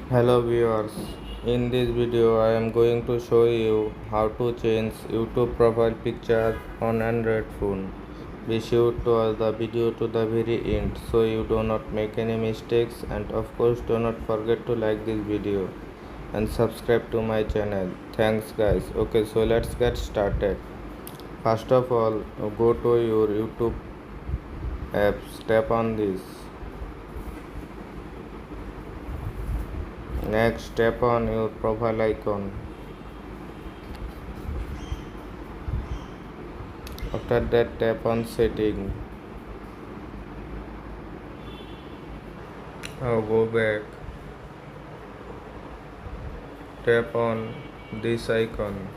Hello viewers, in this video I am going to show you how to change YouTube profile picture on Android phone. Be sure to watch the video to the very end so you do not make any mistakes, and of course do not forget to like this video and subscribe to my channel. Thanks guys. Okay, so let's get started. First of all, go to your YouTube app, tap on this. Next, tap on your profile icon. After that, tap on setting. Now go back. Tap on this icon.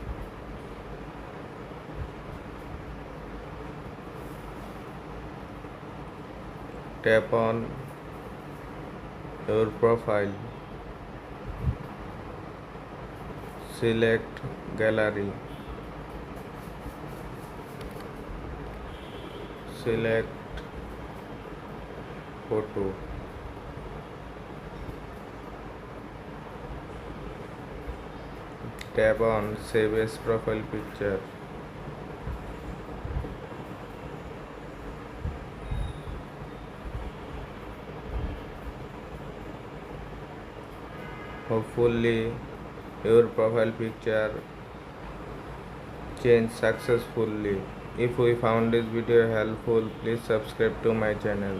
Tap on your profile. Select gallery. Select photo. Tap on save as profile picture. Hopefully your profile picture changed successfully. If we found this video helpful, please subscribe to my channel.